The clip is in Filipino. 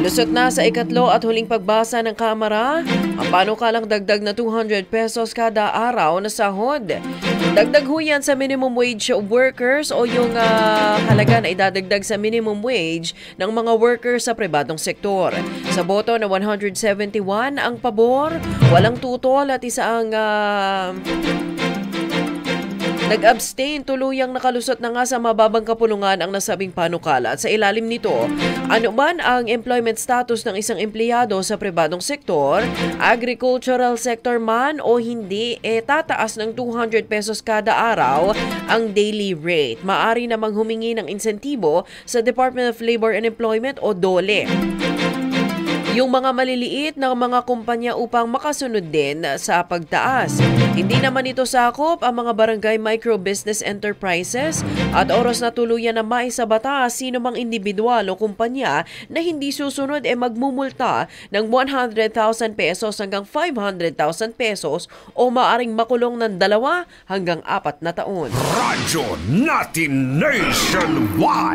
Lusot na sa ikatlo at huling pagbasa ng Kamara ang panukalang dagdag na 200 pesos kada araw na sahod. Dagdag ho yan sa minimum wage workers o yung halaga na idadagdag sa minimum wage ng mga workers sa pribadong sektor. Sa boto na 171 ang pabor, walang tutol at isa ang nag-abstain, tuluyang nakalusot na nga sa mababang kapulungan ang nasabing panukala. At sa ilalim nito, anuman ang employment status ng isang empleyado sa pribadong sektor, agricultural sector man o hindi, tataas ng 200 pesos kada araw ang daily rate. Maari namang humingi ng insentibo sa Department of Labor and Employment o DOLE yung mga maliliit na mga kumpanya upang makasunod din sa pagtaas. Hindi naman ito sakop ang mga barangay micro-business enterprises at oras na tuluyan na maisabata sino mang individual o kumpanya na hindi susunod magmumulta ng 100,000 pesos hanggang 500,000 pesos o maaring makulong ng 2 hanggang 4 na taon. Radyo Natin Nationwide.